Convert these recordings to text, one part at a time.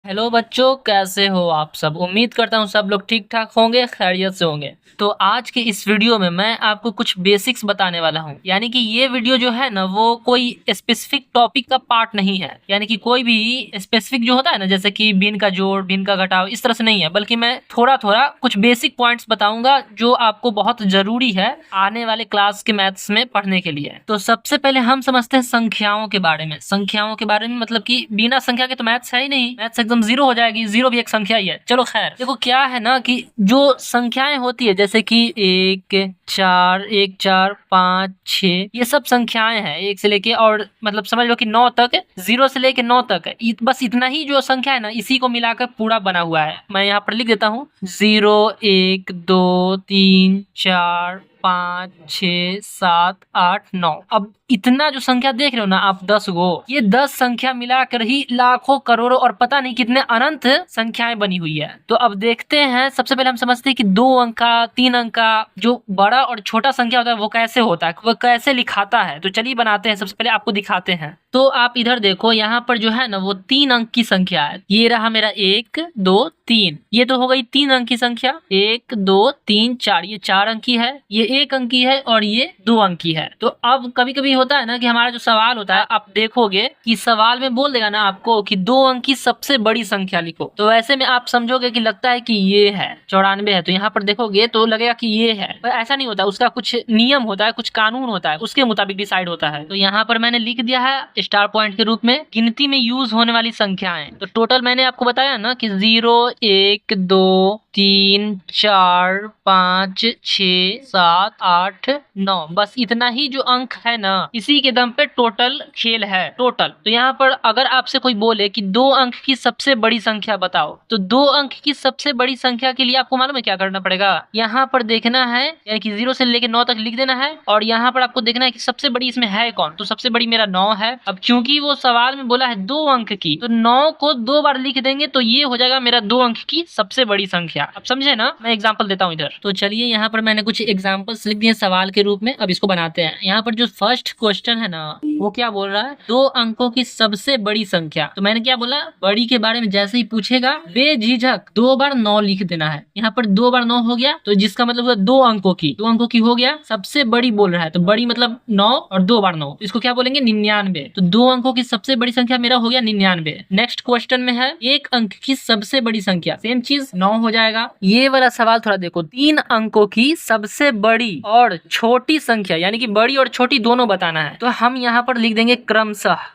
Hello बच्चों, कैसे हो आप सब। उम्मीद करता हूँ सब लोग ठीक ठाक होंगे, खैरियत से होंगे। तो आज के इस वीडियो में मैं आपको कुछ बेसिक्स बताने वाला हूँ। यानी कि ये वीडियो जो है ना, वो कोई स्पेसिफिक टॉपिक का पार्ट नहीं है। यानी कि कोई भी स्पेसिफिक जो होता है ना, जैसे कि भिन्न का जोड़, भिन्न का घटाव, इस तरह से नहीं है। बल्कि मैं थोड़ा थोड़ा कुछ बेसिक पॉइंट्स बताऊंगा जो आपको बहुत जरूरी है आने वाले क्लास के मैथ्स में पढ़ने के लिए। तो सबसे पहले हम समझते हैं संख्याओं के बारे में। संख्याओं के बारे में मतलब कि बिना संख्या के तो मैथ्स है ही नहीं, मैथ्स एकदम जीरो हो जाएगी। जीरो भी एक संख्या ही है। चलो खैर, देखो क्या है ना कि जो संख्याएं होती है जैसे कि एक चार पाँच छः, ये सब संख्याएं हैं एक से लेके और मतलब समझ लो कि 9 तक, 0 से लेके 9 तक है। बस इतना ही जो संख्या है ना, इसी को मिलाकर पूरा बना हुआ है। मैं यहाँ पर लिख देता हूँ 0 1 2 3 4 5 6 7 8 9। अब इतना जो संख्या देख रहे हो ना आप, 10 गो, ये 10 संख्या मिलाकर ही लाखों करोड़ों और पता नहीं कितने अनंत संख्याएं बनी हुई है। तो अब देखते हैं, सबसे पहले हम समझते हैं कि 2 अंक का, 3 अंक का जो बड़ा और छोटा संख्या होता है वो कैसे होता है, वो कैसे लिखाता है। तो चलिए बनाते हैं, सबसे पहले आपको दिखाते हैं। तो आप इधर देखो, यहाँ पर जो है ना वो 3 अंक की संख्या है। ये रहा मेरा 1 2 3, ये तो हो गई 3 अंक की संख्या। 1 2 3 4, ये 4 अंक की है, ये 1 अंक की है और ये 2 अंक की है। तो अब कभी कभी होता है ना कि हमारा जो सवाल होता है, आप देखोगे कि सवाल में बोल देगा ना आपको कि 2 अंक की सबसे बड़ी संख्या लिखो। तो ऐसे में आप समझोगे कि लगता है कि ये है 94 है, तो यहाँ पर देखोगे तो लगेगा कि ये है। पर ऐसा नहीं होता, उसका कुछ नियम होता है, कुछ कानून होता है, उसके मुताबिक डिसाइड होता है। तो यहाँ पर मैंने लिख दिया है स्टार पॉइंट के रूप में गिनती में यूज होने वाली संख्याएं। तो टोटल मैंने आपको बताया ना कि 0 1 2 3 4 5 6 7 8 9, बस इतना ही जो अंक है ना, इसी के दम पे टोटल खेल है, टोटल। तो यहाँ पर अगर आपसे कोई बोले कि 2 अंक की सबसे बड़ी संख्या बताओ, तो 2 अंक की सबसे बड़ी संख्या के लिए आपको मालूम है क्या करना पड़ेगा। यहाँ पर देखना है, यानी कि 0 से लेके 9 तक लिख देना है और यहाँ पर आपको देखना है कि सबसे बड़ी इसमें है कौन। तो सबसे बड़ी मेरा 9 है। अब क्योंकि वो सवाल में बोला है 2 अंक की, तो 9 को 2 बार लिख देंगे तो ये हो जाएगा मेरा 2 अंक की सबसे बड़ी संख्या। अब समझे ना, मैं एग्जांपल देता हूँ इधर। तो चलिए यहाँ पर मैंने कुछ एग्जांपल्स लिख दिए सवाल के रूप में। अब इसको बनाते हैं। यहाँ पर जो फर्स्ट क्वेश्चन है ना, वो क्या बोल रहा है, 2 अंकों की सबसे बड़ी संख्या। तो मैंने क्या बोला, बड़ी के बारे में जैसे ही पूछेगा बेझिझक 2 बार 9 लिख देना है। यहाँ पर 2 बार 9 हो गया, तो जिसका मतलब हुआ 2 अंकों की, 2 अंकों की हो गया। सबसे बड़ी बोल रहा है तो बड़ी मतलब 9 और 2 बार 9, इसको क्या बोलेंगे, 99। तो 2 अंकों की सबसे बड़ी संख्या मेरा हो गया 99। नेक्स्ट क्वेश्चन में है 1 अंक की सबसे बड़ी संख्या, सेम चीज 9 हो जाएगा। ये वाला सवाल थोड़ा देखो, 3 अंकों की सबसे बड़ी और छोटी संख्या, यानी कि बड़ी और छोटी दोनों बताना है। तो हम यहाँ पर लिख देंगे क्रमशः।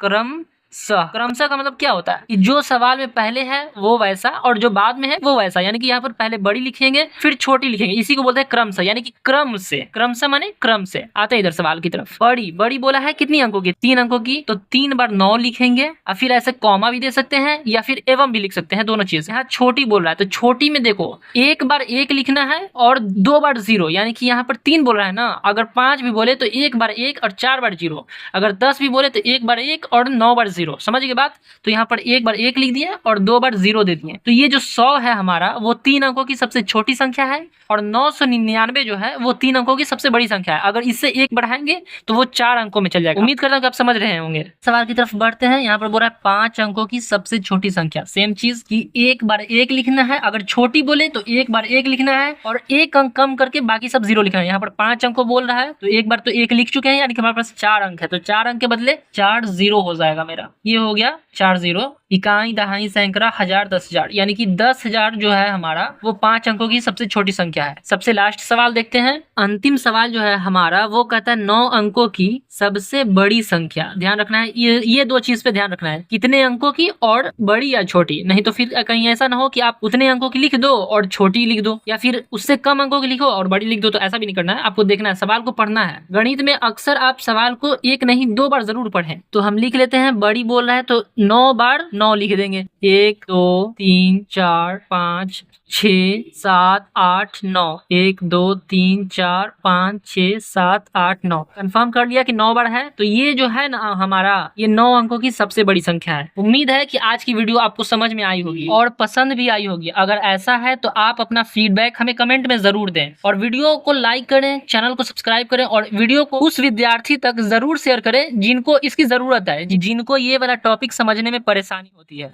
क्रमशः का मतलब क्या होता है कि जो सवाल में पहले है वो वैसा और जो बाद में है वो वैसा। यानी कि यहाँ पर पहले बड़ी लिखेंगे फिर छोटी लिखेंगे, इसी को बोलते हैं क्रमशः। यानी कि क्रम से, क्रमशः माने क्रम से। आते हैं इधर सवाल की तरफ। बड़ी बोला है कितनी अंकों की, 3 अंकों की, तो 3 बार 9 लिखेंगे और फिर ऐसे कॉमा भी दे सकते हैं या फिर एवं भी लिख सकते हैं, दोनों चीज। यहाँ छोटी बोल रहा है तो छोटी में देखो, 1 बार 1 लिखना है और 2 बार 0। यानी कि यहाँ पर 3 बोल रहा है ना, अगर 5 भी बोले तो 1 बार 1 और 4 बार 0। अगर 10 भी बोले तो 1 बार 1 और 9 बार 0। समझ गए बात। तो यहाँ पर 1 बार 1 लिख दिया और 2 बार 0 दे दिए। तो ये जो 100 है हमारा, वो 3 अंकों की सबसे छोटी संख्या है और 999 जो है वो 3 अंकों की सबसे बड़ी संख्या है। अगर इससे 1 बढ़ाएंगे तो वो 4 अंकों में चल जाएगा। उम्मीद करता हूँ कि आप समझ रहे होंगे। सवाल की तरफ बढ़ते हैं। यहाँ पर बोल रहा है 5 अंकों की सबसे छोटी संख्या, सेम चीज कि 1 बार 1 लिखना है। अगर छोटी बोले तो 1 बार 1 लिखना है और 1 अंक कम करके बाकी सब 0 लिखना है। यहाँ पर 5 अंकों बोल रहा है तो 1 बार तो 1 लिख चुके हैं, यानी कि हमारे पास 4 अंक है। तो 4 अंक के बदले 4 0 हो जाएगा मेरा। ये हो गया 4 0। इकाई दहाई सैकड़ा हजार 10,000, यानी कि 10,000 जो है हमारा वो 5 अंकों की सबसे छोटी संख्या है। सबसे लास्ट सवाल देखते हैं। अंतिम सवाल जो है हमारा वो कहता है 9 अंकों की सबसे बड़ी संख्या। ध्यान रखना है, ये 2 चीज पे ध्यान रखना है, कितने अंकों की और बड़ी या छोटी। नहीं तो फिर कहीं ऐसा ना हो कि आप उतने अंकों की लिख दो और छोटी लिख दो, या फिर उससे कम अंकों की लिखो और बड़ी लिख दो। तो ऐसा भी नहीं करना है, आपको देखना है, सवाल को पढ़ना है। गणित में अक्सर आप सवाल को 1 नहीं 2 बार जरूर पढ़ें। तो हम लिख लेते हैं, बड़ी बोल रहा है तो 9 बार 9 लिख देंगे। 1 2 3 4 5 6 7 8 9, 1 2 3 4 5 6 7 8 9। कंफर्म कर लिया कि 9 बार है। तो ये जो है ना हमारा, ये 9 अंकों की सबसे बड़ी संख्या है। उम्मीद है कि आज की वीडियो आपको समझ में आई होगी और पसंद भी आई होगी। अगर ऐसा है तो आप अपना फीडबैक हमें कमेंट में जरूर दें और वीडियो को लाइक करें, चैनल को सब्सक्राइब करें और वीडियो को उस विद्यार्थी तक जरूर शेयर करें जिनको इसकी जरूरत है, जिनको ये वाला टॉपिक समझने में परेशानी होती है।